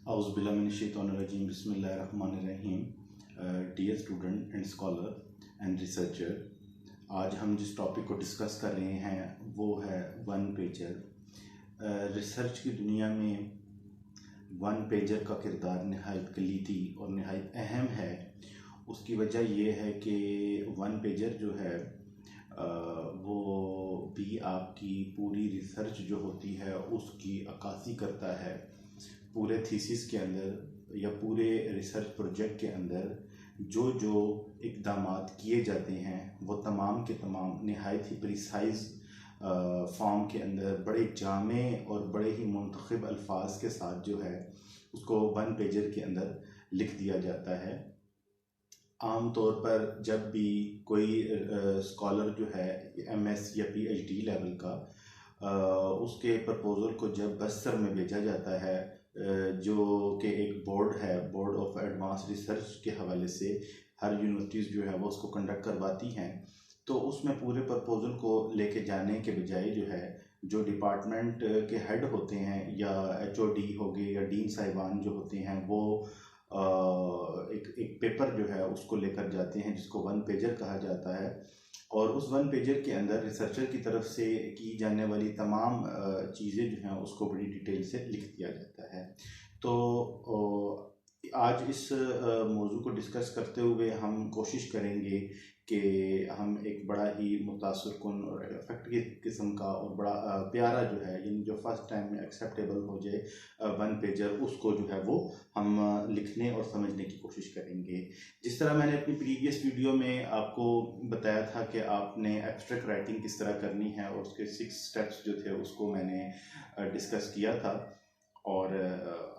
Auzubillahiminash-shaytanir-rajim. Bismillahir-rahmanir-rahim. Dear student and scholar and researcher, आज हम जिस टॉपिक को डिस्कस कर रहे हैं वो है वन पेजर। रिसर्च की दुनिया में वन पेजर का किरदार नहायत कलीदी और नहायत अहम है। उसकी वजह ये है कि वन पेजर जो है वो भी आपकी पूरी रिसर्च जो होती है उसकी अक्कासी करता है। पूरे थीसिस के अंदर या पूरे रिसर्च प्रोजेक्ट के अंदर जो जो इक़दामात किए जाते हैं वो तमाम के तमाम नहायत ही प्रिसाइज़ फॉर्म के अंदर बड़े जामे और बड़े ही मुंतखब अल्फाज के साथ जो है उसको वन पेजर के अंदर लिख दिया जाता है। आम तौर पर जब भी कोई स्कॉलर जो है MS या PhD लेवल का उसके प्रपोज़ल को जब बस्तर में भेजा जाता है, जो कि एक बोर्ड है, बोर्ड ऑफ एडवांस रिसर्च के हवाले से हर यूनिवर्सिटीज़ जो है वो उसको कंडक्ट करवाती हैं, तो उसमें पूरे प्रपोज़ल को लेके जाने के बजाय जो है जो डिपार्टमेंट के हेड होते हैं या HOD हो गए या डीन साहिबान जो होते हैं वो एक पेपर जो है उसको लेकर जाते हैं जिसको वन पेजर कहा जाता है। और उस वन पेजर के अंदर रिसर्चर की तरफ से की जाने वाली तमाम चीज़ें जो हैं उसको बड़ी डिटेल से लिख दिया जाता है। तो आज इस मौजू को डिस्कस करते हुए हम कोशिश करेंगे कि हम एक बड़ा ही मुतासिरकुन और इफेक्टिव किस्म का और बड़ा प्यारा जो है, यानी जो फर्स्ट टाइम में एक्सेप्टेबल हो जाए वन पेजर, उसको जो है वो हम लिखने और समझने की कोशिश करेंगे। जिस तरह मैंने अपनी प्रीवियस वीडियो में आपको बताया था कि आपने एब्स्ट्रैक्ट राइटिंग किस तरह करनी है और उसके 6 स्टेप्स जो थे उसको मैंने डिस्कस किया था, और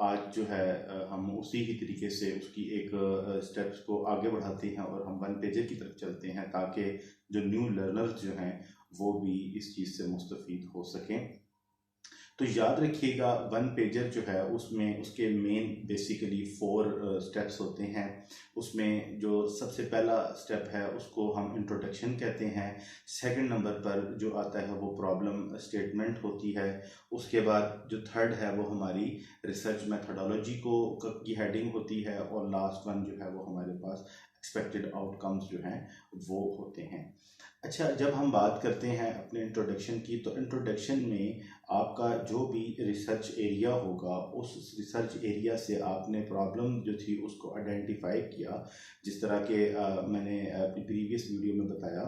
आज जो है हम उसी ही तरीके से उसकी एक स्टेप्स को आगे बढ़ाते हैं और हम वन पेजर की तरफ चलते हैं ताकि जो न्यू लर्नर्स जो हैं वो भी इस चीज़ से मुस्तफ़ीद हो सकें। तो याद रखिएगा वन पेजर जो है उसमें उसके मेन बेसिकली 4 स्टेप्स होते हैं। उसमें जो सबसे पहला स्टेप है उसको हम इंट्रोडक्शन कहते हैं। सेकंड नंबर पर जो आता है वो प्रॉब्लम स्टेटमेंट होती है। उसके बाद जो थर्ड है वो हमारी रिसर्च मेथोडोलॉजी की हेडिंग होती है, और लास्ट वन जो है वो हमारे पास एक्सपेक्टेड आउटकम्स जो हैं वो होते हैं। अच्छा, जब हम बात करते हैं अपने इंट्रोडक्शन की, तो इंट्रोडक्शन में आपका जो भी रिसर्च एरिया होगा उस रिसर्च एरिया से आपने प्रॉब्लम जो थी उसको आइडेंटिफाई किया। जिस तरह के मैंने अपनी प्रीवियस वीडियो में बताया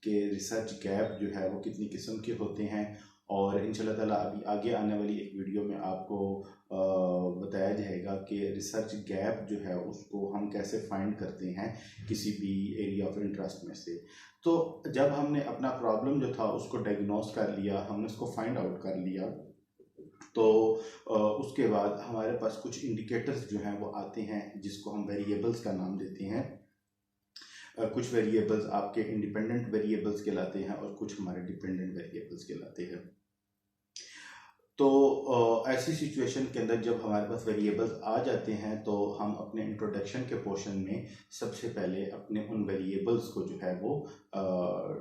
कि रिसर्च गैप जो है वो कितनी किस्म के होते हैं, और इंशाल्लाह ताला अभी आगे आने वाली एक वीडियो में आपको बताया जाएगा कि रिसर्च गैप जो है उसको हम कैसे फाइंड करते हैं किसी भी एरिया ऑफ इंटरेस्ट में से। तो जब हमने अपना प्रॉब्लम जो था उसको डायग्नोस कर लिया, हमने उसको फाइंड आउट कर लिया, तो उसके बाद हमारे पास कुछ इंडिकेटर्स जो हैं वो आते हैं जिसको हम वेरिएबल्स का नाम देते हैं। कुछ वेरिएबल्स आपके इंडिपेंडेंट वेरिएबल्स कहलाते हैं और कुछ हमारे डिपेंडेंट वेरिएबल्स कहलाते हैं। तो ऐसी सिचुएशन के अंदर जब हमारे पास वेरिएबल्स आ जाते हैं तो हम अपने इंट्रोडक्शन के पोर्शन में सबसे पहले अपने उन वेरिएबल्स को जो है वो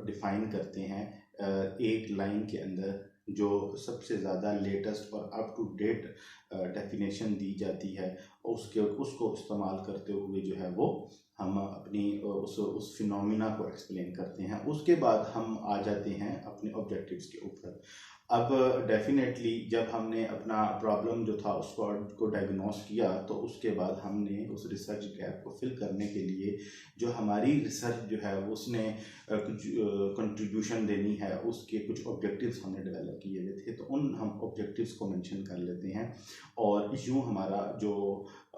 डिफ़ाइन करते हैं एक लाइन के अंदर, जो सबसे ज़्यादा लेटेस्ट और अप टू डेट डेफिनेशन दी जाती है उसको इस्तेमाल करते हुए जो है वो हम अपनी उस फिनोमिना को एक्सप्लेन करते हैं। उसके बाद हम आ जाते हैं अपने ऑब्जेक्टिव्स के ऊपर। अब डेफिनेटली जब हमने अपना प्रॉब्लम जो था उसको डायग्नोस किया, तो उसके बाद हमने उस रिसर्च गैप को फिल करने के लिए जो हमारी रिसर्च जो है उसने कुछ कंट्रीब्यूशन देनी है, उसके कुछ ऑब्जेक्टिव्स हमने डेवलप किए हुए थे, तो उन हम ऑब्जेक्टिव्स को मेंशन कर लेते हैं, और यूँ हमारा जो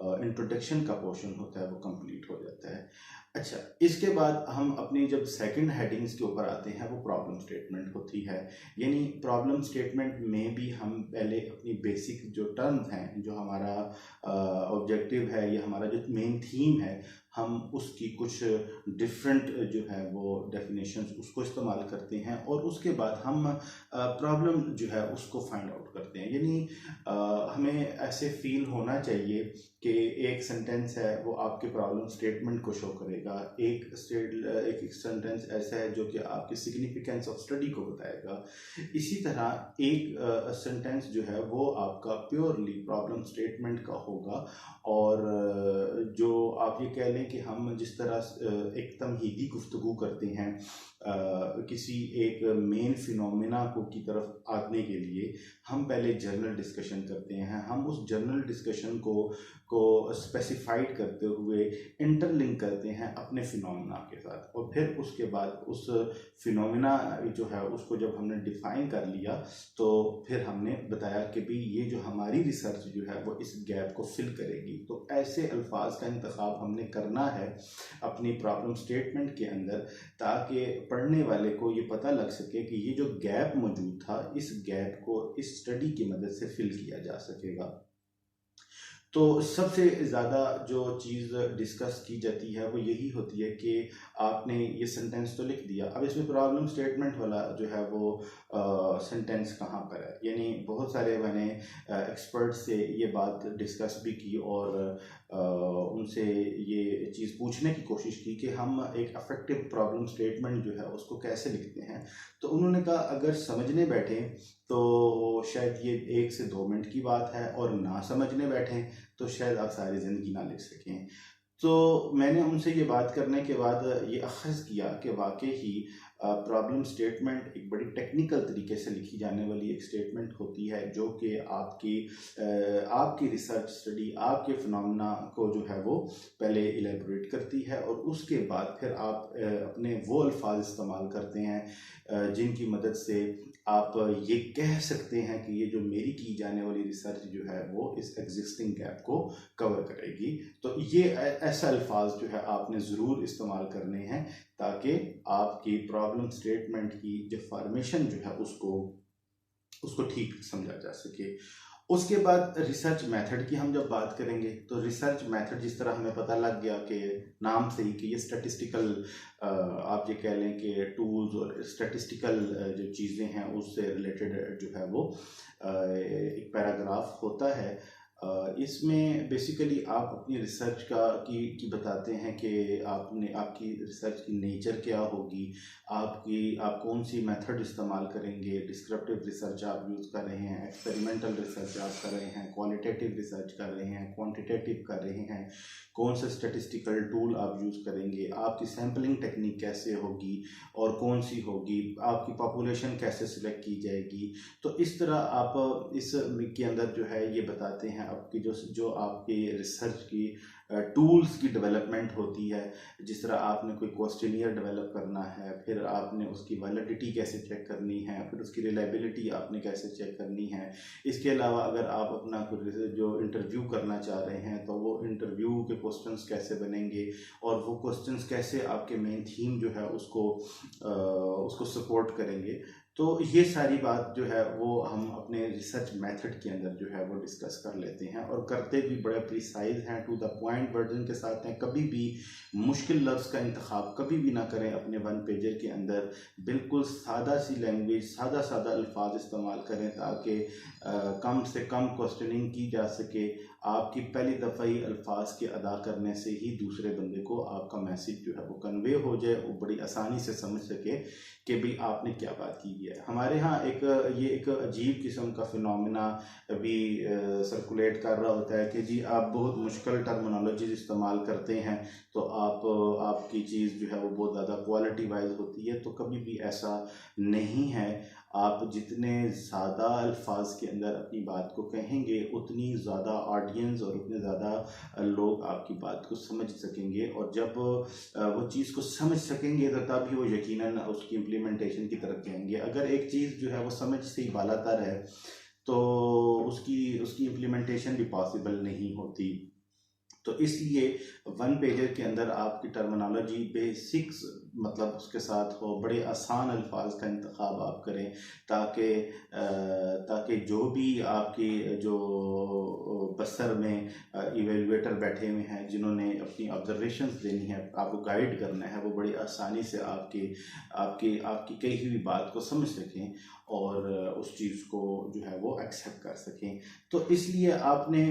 इंट्रोडक्शन का पोर्शन होता है वो कंप्लीट हो जाता है। अच्छा, इसके बाद हम अपनी जब सेकंड हेडिंग्स के ऊपर आते हैं वो प्रॉब्लम स्टेटमेंट होती है। यानी प्रॉब्लम स्टेटमेंट में भी हम पहले अपनी बेसिक जो टर्म्स हैं, जो हमारा ऑब्जेक्टिव है या हमारा जो मेन थीम है, हम उसकी कुछ डिफरेंट जो है वो डेफिनेशंस उसको इस्तेमाल करते हैं, और उसके बाद हम प्रॉब्लम जो है उसको फाइंड आउट करते हैं। यानी हमें ऐसे फील होना चाहिए कि एक सेंटेंस है वो आपके प्रॉब्लम स्टेटमेंट को शो करेगा, करेगा, एक सेंटेंस ऐसा है जो कि आपकी सिग्निफिकेंस ऑफ स्टडी को बताएगा। इसी तरह एक सेंटेंस जो है वो आपका प्योरली प्रॉब्लम स्टेटमेंट का होगा, और जो आप ये कह लें कि हम जिस तरह एक तमहीदी गुफ्तगू करते हैं किसी एक मेन फिनोमेना को की तरफ आने के लिए, हम पहले जर्नल डिस्कशन करते हैं। हम उस जर्नल डिस्कशन को स्पेसिफाइड करते हुए इंटरलिंक करते हैं अपने फिनोमेना के साथ, और फिर उसके बाद उस फिनोमेना जो है उसको जब हमने डिफाइन कर लिया तो फिर हमने बताया कि भी ये जो हमारी रिसर्च जो है वो इस गैप को फिल करेगी। तो ऐसे अल्फाज का इंतखाब हमने करना है अपनी प्रॉब्लम स्टेटमेंट के अंदर, ताकि पढ़ने वाले को ये पता लग सके कि ये जो गैप मौजूद था, इस गैप को इस स्टडी की मदद से फिल किया जा सकेगा। तो सबसे ज़्यादा जो चीज़ डिस्कस की जाती है वो यही होती है कि आपने ये सेंटेंस तो लिख दिया, अब इसमें प्रॉब्लम स्टेटमेंट वाला जो है वो सेंटेंस कहाँ पर है। यानी बहुत सारे मैंने एक्सपर्ट से ये बात डिस्कस भी की और उनसे ये चीज़ पूछने की कोशिश की कि हम एक अफेक्टिव प्रॉब्लम स्टेटमेंट जो है उसको कैसे लिखते हैं। तो उन्होंने कहा अगर समझने बैठें तो शायद ये 1 से 2 मिनट की बात है, और ना समझने बैठें तो शायद आप सारी ज़िंदगी ना लिख सकें। तो मैंने उनसे ये बात करने के बाद ये अख़ज़ किया कि वाकई ही प्रॉब्लम स्टेटमेंट एक बड़ी टेक्निकल तरीके से लिखी जाने वाली एक स्टेटमेंट होती है, जो कि आपकी रिसर्च स्टडी, आपके फिनोमेना को जो है वो पहले इलेबोरेट करती है, और उसके बाद फिर आप अपने वो अल्फाज इस्तेमाल करते हैं जिनकी मदद से आप ये कह सकते हैं कि ये जो मेरी की जाने वाली रिसर्च जो है वो इस एग्जिस्टिंग गैप को कवर करेगी। तो ये ऐसा अल्फाज जो है आपने ज़रूर इस्तेमाल करने हैं ताकि आपकी प्रॉब्लम स्टेटमेंट की जो फॉर्मेशन जो है उसको ठीक समझा जा सके। उसके बाद रिसर्च मेथड की हम जब बात करेंगे तो रिसर्च मेथड जिस तरह हमें पता लग गया कि नाम से ही कि ये स्टैटिस्टिकल आप ये कह लें कि टूल्स और स्टैटिस्टिकल जो चीज़ें हैं उससे रिलेटेड जो है वो एक पैराग्राफ होता है। इसमें बेसिकली आप अपनी रिसर्च की बताते हैं कि आपकी रिसर्च की नेचर क्या होगी, आप कौन सी मेथड इस्तेमाल करेंगे, डिस्क्रिप्टिव रिसर्च आप यूज़ कर रहे हैं, एक्सपेरिमेंटल रिसर्च आप कर रहे हैं, क्वालिटेटिव रिसर्च कर रहे हैं, क्वांटिटेटिव कर रहे हैं, कौन सा स्टैटिस्टिकल टूल आप यूज़ करेंगे, आपकी सैम्पलिंग टेक्निक कैसे होगी और कौन सी होगी, आपकी पॉपुलेशन कैसे सिलेक्ट की जाएगी। तो इस तरह आप इस के अंदर जो है ये बताते हैं आपकी जो आपकी रिसर्च की टूल्स की डेवलपमेंट होती है। जिस तरह आपने कोई क्वेश्चनियर डेवलप करना है, फिर आपने उसकी वैलिडिटी कैसे चेक करनी है, फिर उसकी रिलायबिलिटी आपने कैसे चेक करनी है। इसके अलावा अगर आप अपना जो इंटरव्यू करना चाह रहे हैं तो वो इंटरव्यू के क्वेश्चंस कैसे बनेंगे और वो क्वेश्चंस कैसे आपके मेन थीम जो है उसको सपोर्ट करेंगे। तो ये सारी बात जो है वो हम अपने रिसर्च मेथड के अंदर जो है वो डिस्कस कर लेते हैं, और करते भी बड़े प्रिसाइज हैं, टू द पॉइंट वर्जन के साथ हैं। कभी भी मुश्किल लफ्ज़ का इंतखाब कभी भी ना करें अपने 1 पेजर के अंदर। बिल्कुल सादा सी लैंग्वेज, सादा अल्फाज इस्तेमाल करें ताकि कम से कम क्वेश्चनिंग की जा सके। आपकी पहली दफ़ा ही अल्फाज के अदा करने से ही दूसरे बंदे को आपका मैसेज जो है वो कन्वे हो जाए, वो बड़ी आसानी से समझ सके कि भाई आपने क्या बात की है। हमारे यहाँ एक अजीब किस्म का फिनोमेना अभी सर्कुलेट कर रहा होता है कि जी आप बहुत मुश्किल टर्मिनोलॉजीज इस्तेमाल करते हैं तो आपकी चीज़ जो है वो बहुत ज़्यादा क्वालिटी वाइज होती है। तो कभी भी ऐसा नहीं है। आप जितने ज़्यादा अल्फाज के अंदर अपनी बात को कहेंगे उतनी ज़्यादा ऑडियंस और उतने ज़्यादा लोग आपकी बात को समझ सकेंगे, और जब वो चीज़ को समझ सकेंगे तो तभी वो यकीनन उसकी इम्प्लीमेंटेशन की तरफ जाएंगे। अगर एक चीज़ जो है वो समझ से ही बालातर है तो उसकी इम्प्लीमेंटेशन भी पॉसिबल नहीं होती। तो इसलिए 1 पेजर के अंदर आपकी टर्मिनोलॉजी बेसिक्स मतलब उसके साथ हो, बड़े आसान अल्फाज का इंतखाब आप करें ताकि जो भी आपके जो बसर में इवेलुएटर बैठे हुए हैं जिन्होंने अपनी ऑब्जर्वेशंस देनी है, आपको गाइड करना है, वो बड़ी आसानी से आपकी कही हुई बात को समझ सकें और उस चीज़ को जो है वो एक्सेप्ट कर सकें। तो इसलिए आपने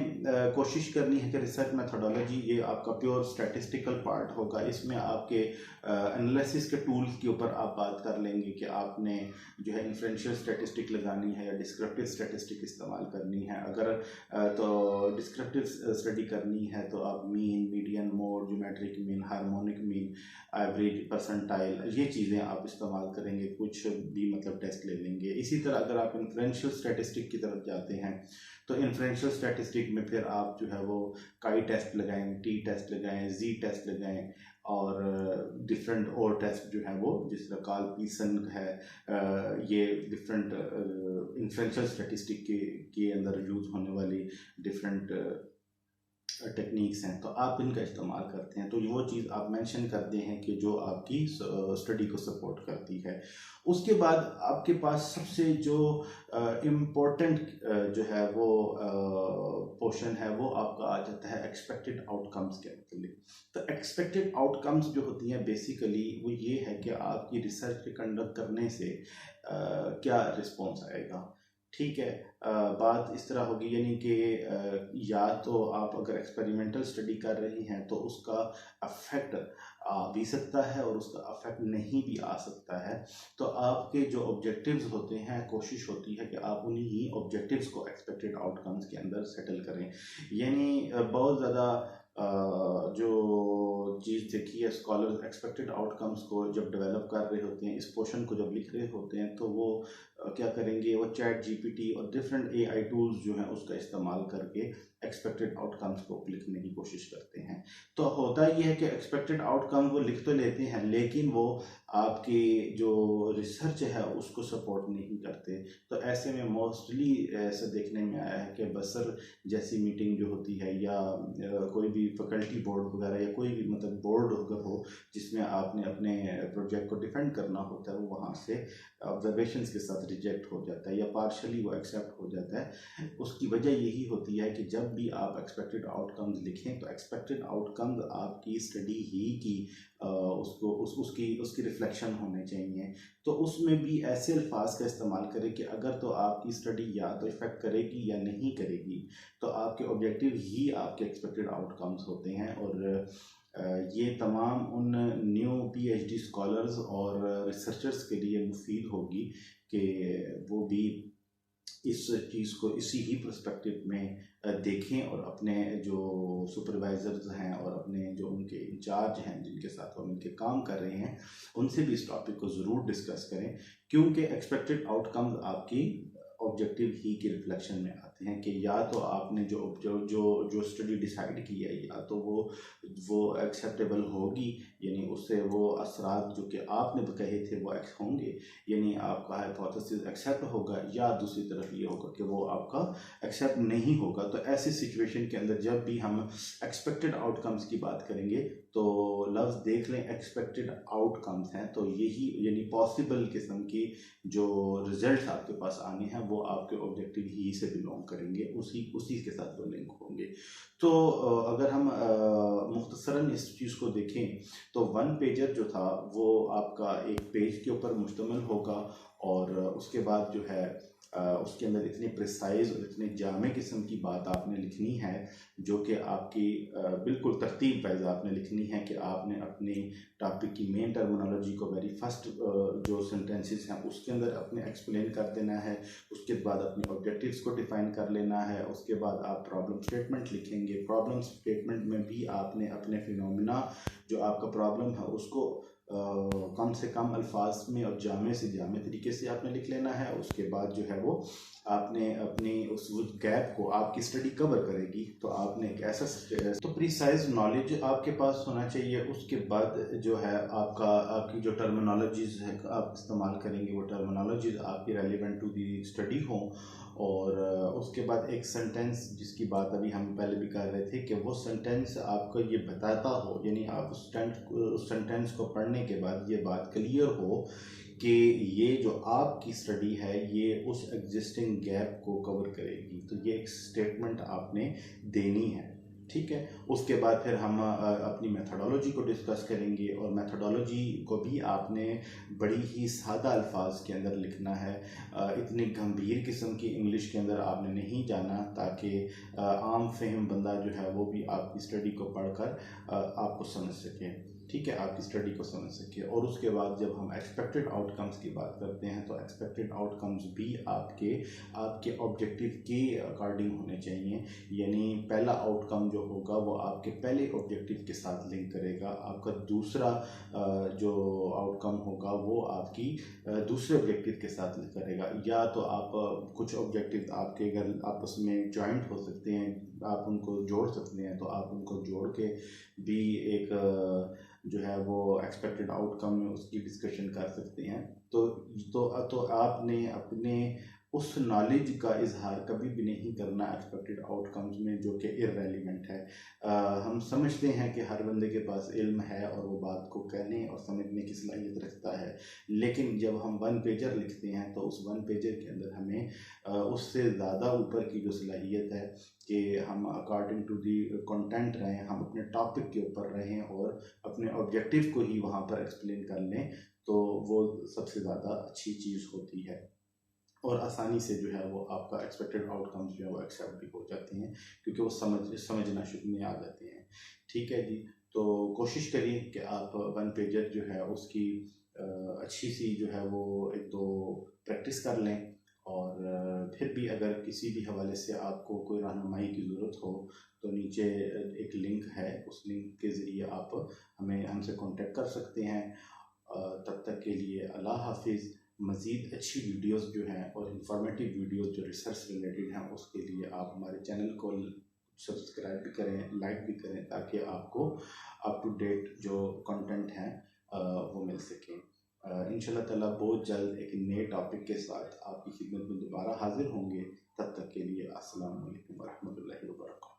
कोशिश करनी है कि रिसर्च मेथड मेथोडोलॉजी ये आपका प्योर स्टैटिस्टिकल पार्ट होगा। इसमें आपके एनालिसिस के टूल्स के ऊपर आप बात कर लेंगे कि आपने जो है इन्फ्रेंशियल स्टैटिस्टिक लगानी है या डिस्क्रिप्टिव स्टैटिस्टिक इस्तेमाल करनी है। अगर तो डिस्क्रिप्टिव स्टडी करनी है तो आप mean, median, mode, geometric mean, harmonic mean, average, percentile, ये चीज़ें आप इस्तेमाल करेंगे। कुछ भी मतलब टेस्ट ले लेंगे। इसी तरह अगर आप इन्फ्रेंशियल स्टैटिस्टिक की तरफ जाते हैं तो इन्फ्रेंशियल स्टैटिस्टिक में फिर आप जो है वो काई टेस्ट लगाएं, टी टेस्ट लगाएं, जी टेस्ट लगाएं और डिफरेंट और टेस्ट जो है वो जिस तरह कार्ल पीसन है, ये डिफरेंट इन्फ्रेंशियल स्टैटिस्टिक के अंदर यूज होने वाली डिफरेंट टेक्निक्स हैं, तो आप इनका इस्तेमाल करते हैं। तो वो चीज़ आप मेंशन करते हैं कि जो आपकी स्टडी को सपोर्ट करती है। उसके बाद आपके पास सबसे जो इम्पोर्टेंट जो है वो पोर्शन है वो आपका आ जाता है एक्सपेक्टेड आउटकम्स के मतलब। तो एक्सपेक्टेड आउटकम्स जो होती हैं बेसिकली वो ये है कि आपकी रिसर्च कंडक्ट करने से क्या रिस्पॉन्स आएगा। ठीक है, बात इस तरह होगी यानी कि या तो आप अगर एक्सपेरिमेंटल स्टडी कर रही हैं तो उसका अफेक्ट आ भी सकता है और उसका अफेक्ट नहीं भी आ सकता है। तो आपके जो ऑब्जेक्टिव्स होते हैं, कोशिश होती है कि आप उन्हीं ही ऑब्जेक्टिव्स को एक्सपेक्टेड आउटकम्स के अंदर सेटल करें। यानी बहुत ज़्यादा जो चीज़ देखी है, स्कॉलर्स एक्सपेक्टेड आउटकम्स को जब डेवलप कर रहे होते हैं, इस पोर्शन को जब लिख रहे होते हैं तो वो क्या करेंगे, वो चैट जीपीटी और डिफरेंट एआई टूल्स जो हैं उसका इस्तेमाल करके एक्सपेक्टेड आउटकम्स को लिखने की कोशिश करते हैं। तो होता ये है कि एक्सपेक्टेड आउटकम वो लिख तो लेते हैं लेकिन वो आपकी जो रिसर्च है उसको सपोर्ट नहीं करते। तो ऐसे में मोस्टली ऐसा देखने में आया है कि बसर जैसी मीटिंग जो होती है या कोई भी फैकल्टी बोर्ड वगैरह या कोई भी मतलब बोर्ड अगर हो जिसमें आपने अपने प्रोजेक्ट को डिफेंड करना होता है, वो वहाँ से ऑब्जर्वेशंस के साथ रिजेक्ट हो जाता है या पार्शली वो एक्सेप्ट हो जाता है। उसकी वजह यही होती है कि जब भी आप एक्सपेक्टेड आउटकम्स लिखें तो एक्सपेक्टेड आउटकम्स आपकी स्टडी ही की उसकी रिफ्लेक्शन होने चाहिए। तो उसमें भी ऐसे अल्फाज का इस्तेमाल करें कि अगर तो आपकी स्टडी या तो इफ़ेक्ट करेगी या नहीं करेगी, तो आपके ऑब्जेक्टिव ही आपके एक्सपेक्टेड आउटकम्स होते हैं। और ये तमाम उन न्यू पीएचडी स्कॉलर्स और रिसर्चर्स के लिए मुफीद होगी कि वो भी इस चीज़ को इसी ही पर्सपेक्टिव में देखें और अपने जो सुपरवाइजर्स हैं और अपने जो उनके इंचार्ज हैं जिनके साथ वो मिलकर काम कर रहे हैं उनसे भी इस टॉपिक को ज़रूर डिस्कस करें, क्योंकि एक्सपेक्टेड आउटकम्स आपकी ऑब्जेक्टिव ही की रिफ्लेक्शन में आते हैं कि या तो आपने जो जो जो जो स्टडी डिसाइड की है या तो वो एक्सेप्टेबल होगी, यानी उससे वो असरात जो कि आपने कहे थे वो होंगे, यानी आपका हाइपोथेसिस एक्सेप्ट होगा, या दूसरी तरफ ये होगा कि वो आपका एक्सेप्ट नहीं होगा। तो ऐसी सिचुएशन के अंदर जब भी हम एक्सपेक्टेड आउटकम्स की बात करेंगे तो लफ्ज़ देख लें एक्सपेक्टेड आउटकम्स हैं, तो यही यानी पॉसिबल किस्म की जो रिजल्ट्स आपके पास आने हैं वो आपके ऑब्जेक्टिव ही से बिलोंग करेंगे, उसी के साथ वो लिंक होंगे। तो अगर हम मुख्तसरन इस चीज़ को देखें तो वन पेजर जो था वो आपका एक पेज के ऊपर मुश्तमिल होगा और उसके बाद जो है उसके अंदर इतनी प्रिसाइज और इतने जामे किस्म की बात आपने लिखनी है जो कि आपकी बिल्कुल तरतीब वाइज आपने लिखनी है कि आपने अपने टॉपिक की मेन टर्मिनोलॉजी को वेरी फर्स्ट जो सेंटेंसेस हैं उसके अंदर अपने एक्सप्लेन कर देना है, उसके बाद अपने ऑब्जेक्टिव्स को डिफाइन कर लेना है, उसके बाद आप प्रॉब्लम स्टेटमेंट लिखेंगे। प्रॉब्लम स्टेटमेंट में भी आपने अपने फिनोमिना जो आपका प्रॉब्लम है उसको कम से कम अल्फाज में और जामे से जामे तरीके से आपने लिख लेना है। उसके बाद जो है वो आपने अपनी उस गैप को आपकी स्टडी कवर करेगी, तो आपने एक ऐसा तो प्रिसाइज नॉलेज आपके पास होना चाहिए। उसके बाद जो है आपकी जो टर्मिनोलॉजीज है आप इस्तेमाल करेंगे वो टर्मिनोलॉजीज आपकी रेलिवेंट टू दी स्टडी हो। और उसके बाद एक सेंटेंस जिसकी बात अभी हम पहले भी कर रहे थे कि वो सेंटेंस आपको ये बताता हो, यानी आप उस सेंटेंस को पढ़ने के बाद ये बात क्लियर हो कि ये जो आपकी स्टडी है ये उस एग्जिस्टिंग गैप को कवर करेगी। तो ये एक स्टेटमेंट आपने देनी है, ठीक है। उसके बाद फिर हम अपनी मेथडोलॉजी को डिस्कस करेंगे, और मेथडोलॉजी को भी आपने बड़ी ही सादा अल्फाज के अंदर लिखना है। इतनी गंभीर किस्म की इंग्लिश के अंदर आपने नहीं जाना, ताकि आम फहम बंदा जो है वो भी आपकी स्टडी को पढ़कर आपको समझ सके, ठीक है, आपकी स्टडी को समझ सके। और उसके बाद जब हम एक्सपेक्टेड आउटकम्स की बात करते हैं, तो एक्सपेक्टेड आउटकम्स भी आपके आपके ऑब्जेक्टिव के अकॉर्डिंग होने चाहिए। यानी पहला आउटकम जो होगा वो आपके पहले ऑब्जेक्टिव के साथ लिंक करेगा, आपका दूसरा जो आउटकम होगा वो आपकी दूसरे ऑब्जेक्टिव के साथ लिंक करेगा। या तो आप कुछ ऑब्जेक्टिव आपके अगर आपस में जॉइंट हो सकते हैं, आप उनको जोड़ सकते हैं, तो आप उनको जोड़ के भी एक जो है वो एक्सपेक्टेड आउटकम में उसकी डिस्कशन कर सकते हैं। तो आपने अपने उस नॉलेज का इजहार कभी भी नहीं करना एक्सपेक्टेड आउटकम्स में, जो कि इररेलेवेंट है। हम समझते हैं कि हर बंदे के पास इल्म है और वो बात को कहने और समझने की सलाहियत रखता है, लेकिन जब हम वन पेजर लिखते हैं तो उस वन पेजर के अंदर हमें उससे ज़्यादा ऊपर की जो सलाहियत है कि हम अकॉर्डिंग टू दी कंटेंट रहें, हम अपने टॉपिक के ऊपर रहें और अपने ऑब्जेक्टिव को ही वहाँ पर एक्सप्लेन कर लें, तो वो सबसे ज़्यादा अच्छी चीज़ होती है। और आसानी से जो है वो आपका एक्सपेक्टेड आउटकम्स जो है वो एक्सेप्ट भी हो जाते हैं, क्योंकि वो समझना शुरू में आ जाते हैं। ठीक है जी। तो कोशिश करिए कि आप वन पेजर जो है उसकी अच्छी सी जो है वो एक दो प्रैक्टिस कर लें, और फिर भी अगर किसी भी हवाले से आपको कोई रहनुमाई की ज़रूरत हो तो नीचे एक लिंक है, उस लिंक के ज़रिए आप हमसे कांटेक्ट कर सकते हैं। तब तक के लिए अल्लाह हाफिज़। मज़ीद अच्छी वीडियोस जो हैं और इंफॉर्मेटिव वीडियोस जो रिसर्च रिलेटेड हैं, उसके लिए आप हमारे चैनल को सब्सक्राइब भी करें, लाइक भी करें, ताकि आपको अप टू डेट जो कंटेंट हैं वो मिल सकें। इंशाल्लाह ताला बहुत जल्द एक नए टॉपिक के साथ आपकी खिदमत में दोबारा हाजिर होंगे। तब तक के लिए अस्सलाम वालेकुम व रहमतुल्लाहि व बरकातहू।